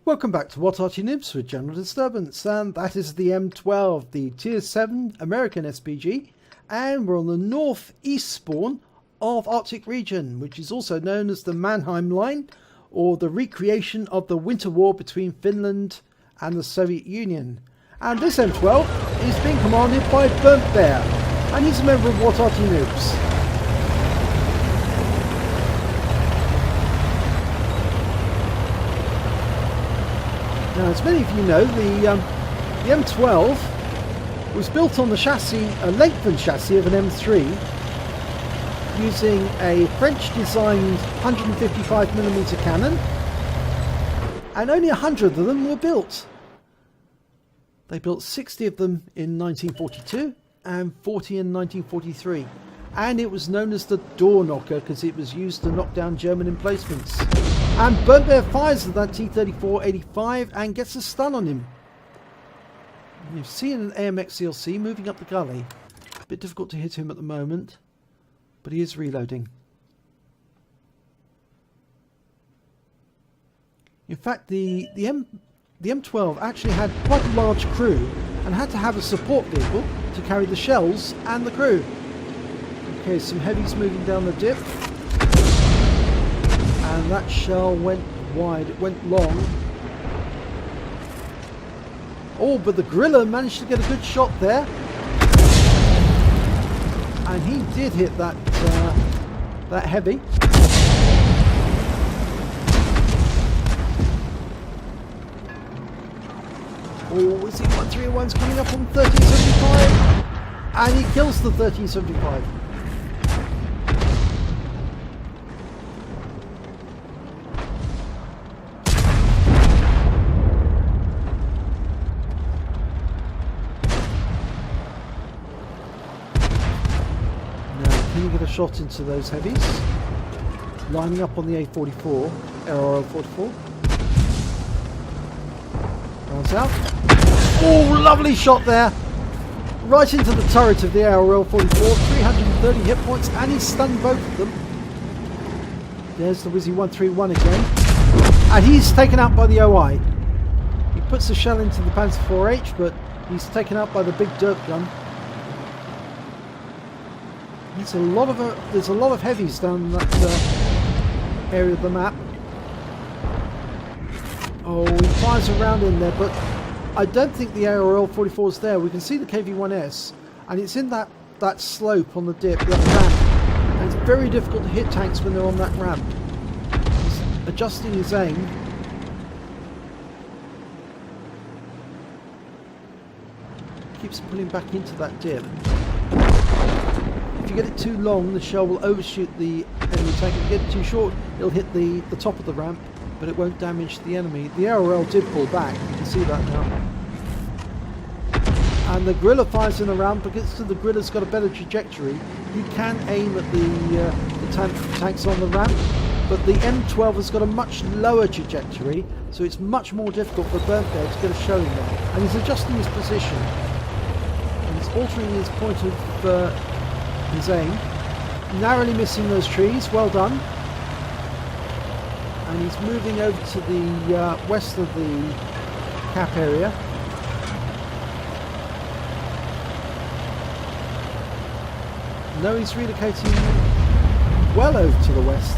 Welcome back to What Arty Noobs with General Disturbance, and that is the M12, the Tier 7 American SPG, and we're on the northeast spawn of Arctic region, which is also known as the Mannheim Line, or the recreation of the winter war between Finland and the Soviet Union. And this M12 is being commanded by burntbear, and he's a member of What Arty Noobs. Now, as many of you know, the M12 was built on the chassis, a lengthened chassis of an M3, using a French-designed 155mm cannon, and only 100 of them were built. They built 60 of them in 1942 and 40 in 1943, and it was known as the door knocker because it was used to knock down German emplacements. And burntbear fires at that T-34-85 and gets a stun on him. You've seen an AMX-CLC moving up the gully. A bit difficult to hit him at the moment, but he is reloading. In fact, the M12 actually had quite a large crew and had to have a support vehicle to carry the shells and the crew. Okay, some heavies moving down the dip. And that shell went wide, it went long. Oh, but the gorilla managed to get a good shot there. And he did hit that that heavy. Oh, is he 131's coming up on 1375? And he kills the 1375. Can you get a shot into those heavies? Lining up on the A44, ARL44. Rounds out. Oh, lovely shot there! Right into the turret of the ARL44, 330 hit points, and he stunned both of them. There's the Wizzy 131 again. And he's taken out by the OI. He puts the shell into the Panzer 4H, but he's taken out by the big dirt gun. There's a lot of heavies down that area of the map. Oh, he fires around in there, but I don't think the ARL44 is there. We can see the KV-1S, and it's in that slope on the dip, that ramp. And it's very difficult to hit tanks when they're on that ramp. He's adjusting his aim. Keeps pulling back into that dip. If you get it too long, the shell will overshoot the enemy tank. If you get it too short, it'll hit the top of the ramp, but it won't damage the enemy. The ARL did pull back, you can see that now. And the gorilla fires in a round because the gorilla's got a better trajectory. You can aim at the tanks on the ramp, but the M12 has got a much lower trajectory, so it's much more difficult for burntbear to get a shell in there. And he's adjusting his position, and he's altering his point of his aim, narrowly missing those trees. Well done. And he's moving over to the west of the cap area. No, he's relocating well over to the west.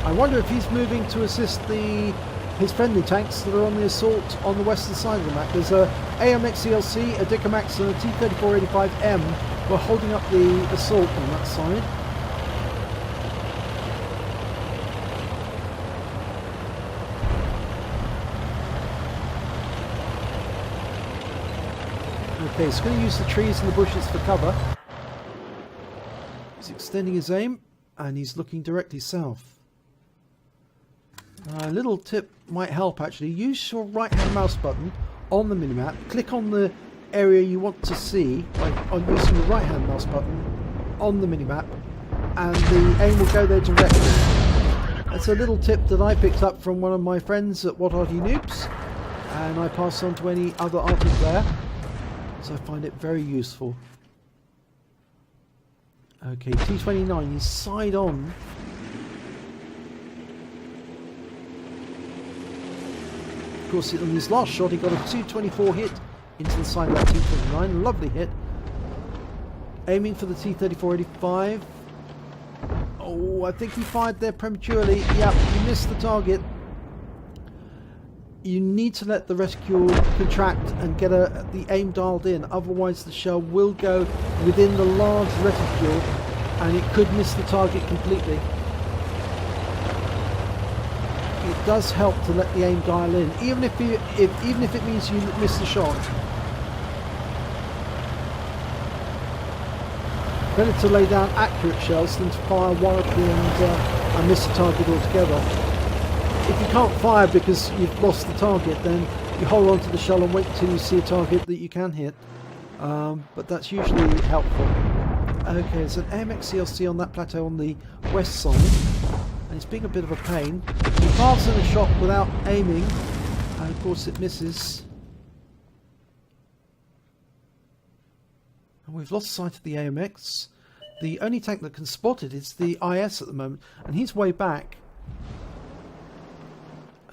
I wonder if he's moving to assist his friendly tanks that are on the assault on the western side of the map. There's a AMX-CLC, a Dicamax and a T-34-85M. We're holding up the assault on that side. Okay, he's going to use the trees and the bushes for cover. He's extending his aim and he's looking directly south. A little tip might help actually. Use your right hand mouse button on the minimap. Click on the area you want to see on using the right hand mouse button on the minimap, and the aim will go there directly. That's a little tip that I picked up from one of my friends at What Arty Noobs, and I pass on to any other Arty player, so I find it very useful. Okay, T29 is side on course, in his last shot, he got a 224 hit into the side of that T-29. Lovely hit. Aiming for the T-3485. Oh, I think he fired there prematurely. Yeah, he missed the target. You need to let the reticule contract and get the aim dialed in. Otherwise, the shell will go within the large reticule and it could miss the target completely. It does help to let the aim dial in, even if it means you miss the shot. Better to lay down accurate shells than to fire wildly and miss the target altogether. If you can't fire because you've lost the target, then you hold on to the shell and wait until you see a target that you can hit. But that's usually helpful. Okay, there's an AMX CLC on that plateau on the west side, and it's being a bit of a pain. He fires in a shot without aiming, and of course it misses. And we've lost sight of the AMX. The only tank that can spot it is the IS at the moment, and he's way back.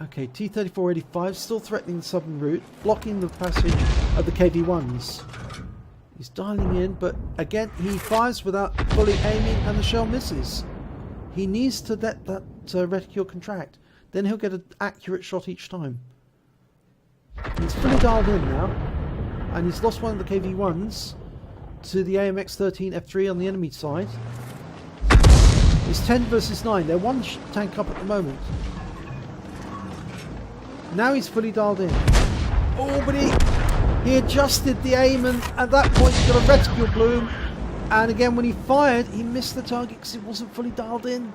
Okay, T-3485 still threatening the southern route, blocking the passage of the KV-1s. He's dialing in, but again he fires without fully aiming and the shell misses. He needs to let that reticule contract, then he'll get an accurate shot each time. He's fully dialed in now, and he's lost one of the KV-1s to the AMX-13 F3 on the enemy side. It's 10 versus 9. They're one tank up at the moment. Now he's fully dialed in. Oh, but he adjusted the aim, and at that point he got a reticule bloom. And again, when he fired, he missed the target because it wasn't fully dialed in.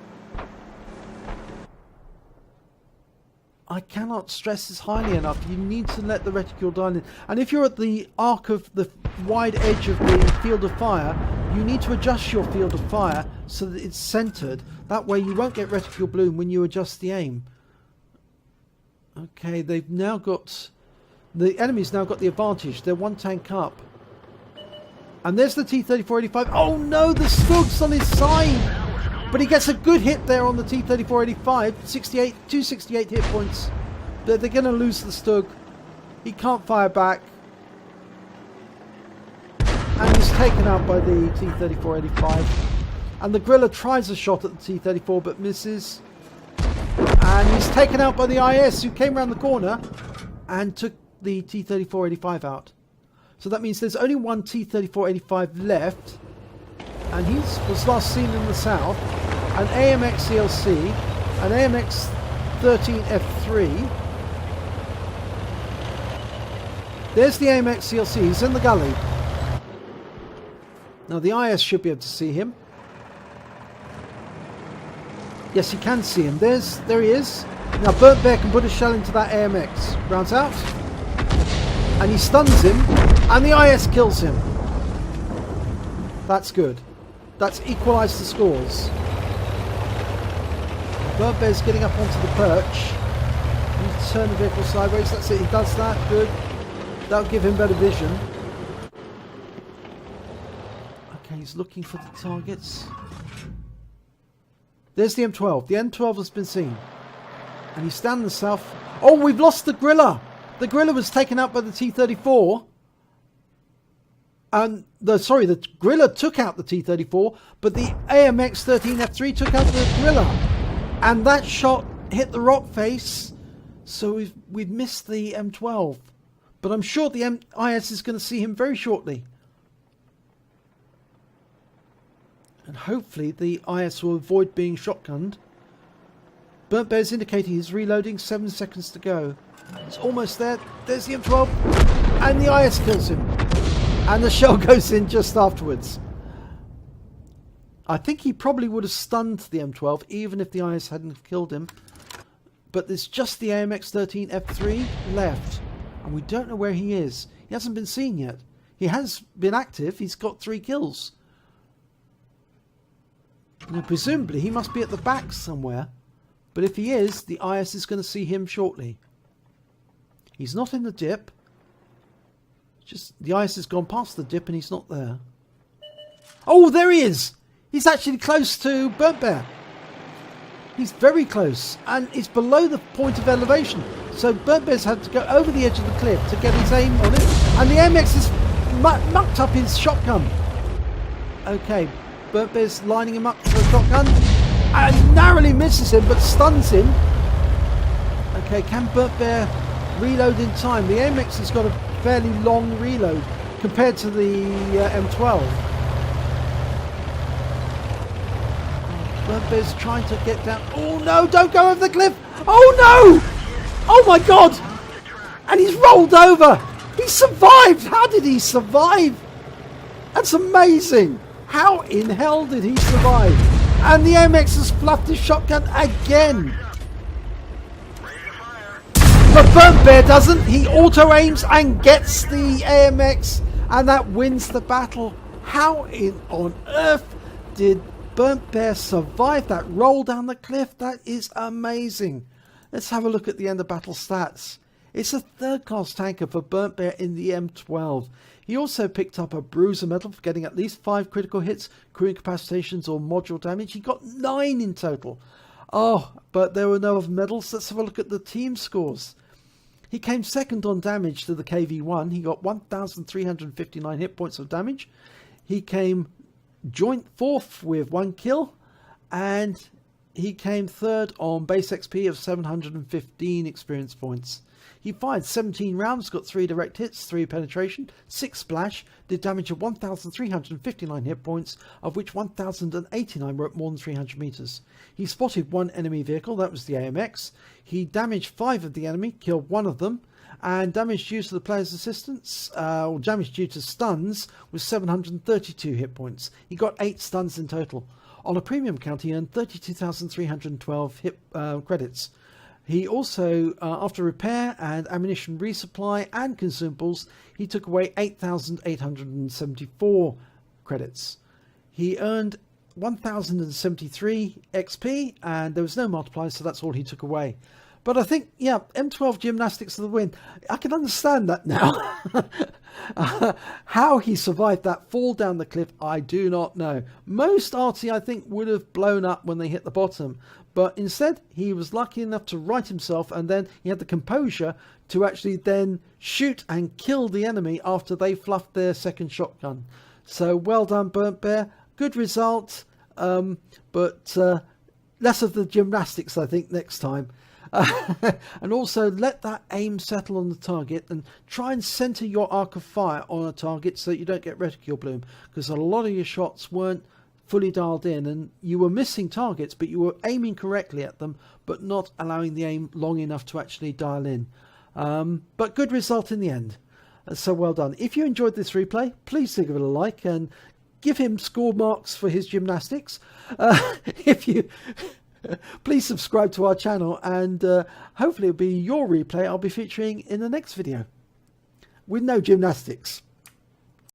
I cannot stress this highly enough. You need to let the reticule dial in. And if you're at the arc of the wide edge of the field of fire, you need to adjust your field of fire so that it's centered. That way you won't get reticule bloom when you adjust the aim. Okay, they've now got... The enemy's now got the advantage. They're one tank up. And there's the T-3485. Oh no, the Stug's on his side! But he gets a good hit there on the T-3485. 268 hit points. They're going to lose the Stug. He can't fire back. And he's taken out by the T-3485. And the Griller tries a shot at the T-34 but misses. And he's taken out by the IS, who came around the corner and took the T-3485 out. So that means there's only one T-3485 left. And he was last seen in the south. An AMX CLC, an AMX 13F3. There's the AMX CLC, he's in the gully. Now the IS should be able to see him. Yes, you can see him. There he is. Now burntbear can put a shell into that AMX. Rounds out. And he stuns him. And the IS kills him. That's good. That's equalised the scores. Burntbear's getting up onto the perch. You need to turn the vehicle sideways. That's it. He does that. Good. That'll give him better vision. Okay, he's looking for the targets. There's the M12. The M12 has been seen. And he's down in the south. Oh, we've lost the Griller. The Griller was taken out by the T-34. And the Griller took out the T-34, but the AMX-13F3 took out the Griller. And that shot hit the rock face. So we've missed the M12. But I'm sure the IS is going to see him very shortly. And hopefully the IS will avoid being shotgunned. Burntbear's indicating he's reloading. 7 seconds to go. It's almost there. There's the M12. And the IS kills him. And the shell goes in just afterwards. I think he probably would have stunned the M12 even if the IS hadn't killed him. But there's just the AMX-13 F3 left. And we don't know where he is. He hasn't been seen yet. He has been active. He's got 3 kills. Now, presumably he must be at the back somewhere. But if he is, the IS is going to see him shortly. He's not in the dip. Just the IS has gone past the dip and he's not there. Oh, there he is! He's actually close to burntbear. He's very close and it's below the point of elevation. So burntbear's had to go over the edge of the cliff to get his aim on it, and the AMX has mucked up his shotgun. Okay, burntbear's lining him up for a shotgun and narrowly misses him but stuns him. Okay, can burntbear reload in time? The AMX has got a fairly long reload compared to the M12. Burntbear's trying to get down. Oh no, don't go over the cliff! Oh no! Oh my god! And he's rolled over! He survived! How did he survive? That's amazing! How in hell did he survive? And the AMX has fluffed his shotgun again! But burntbear doesn't. He auto-aims and gets the AMX, and that wins the battle. How on earth did burntbear survive that roll down the cliff? That is amazing. Let's have a look at the end of battle stats. It's a third-class tanker for burntbear in the M12. He also picked up a bruiser medal for getting at least 5 critical hits, crew incapacitations or module damage. He got 9 in total. Oh, but there were no other medals. Let's have a look at the team scores. He came second on damage to the KV-1. He got 1,359 hit points of damage. He came joint fourth with 1 kill. And he came third on base XP of 715 experience points. He fired 17 rounds, got 3 direct hits, 3 penetration, 6 splash, did damage of 1,359 hit points, of which 1,089 were at more than 300 meters. He spotted 1 enemy vehicle, that was the AMX. He damaged 5 of the enemy, killed 1 of them, and damage due to the player's assistance, or damage due to stuns, was 732 hit points. He got 8 stuns in total. On a premium count, he earned 32,312 credits. He also, after repair and ammunition resupply and consumables, he took away 8,874 credits. He earned 1,073 XP, and there was no multiplier, so that's all he took away. But I think, yeah, M12 gymnastics of the win. I can understand that now. How he survived that fall down the cliff, I do not know. Most Arty, I think, would have blown up when they hit the bottom. But instead, he was lucky enough to right himself, and then he had the composure to actually then shoot and kill the enemy after they fluffed their second shotgun. So well done, burntbear. Good result, but less of the gymnastics, I think, next time. And also let that aim settle on the target and try and center your arc of fire on a target so that you don't get reticule bloom, because a lot of your shots weren't fully dialed in and you were missing targets, but you were aiming correctly at them but not allowing the aim long enough to actually dial in. But good result in the end, so well done. If you enjoyed this replay, please give it a like and give him score marks for his gymnastics. If you please subscribe to our channel, and hopefully it'll be your replay I'll be featuring in the next video with no gymnastics.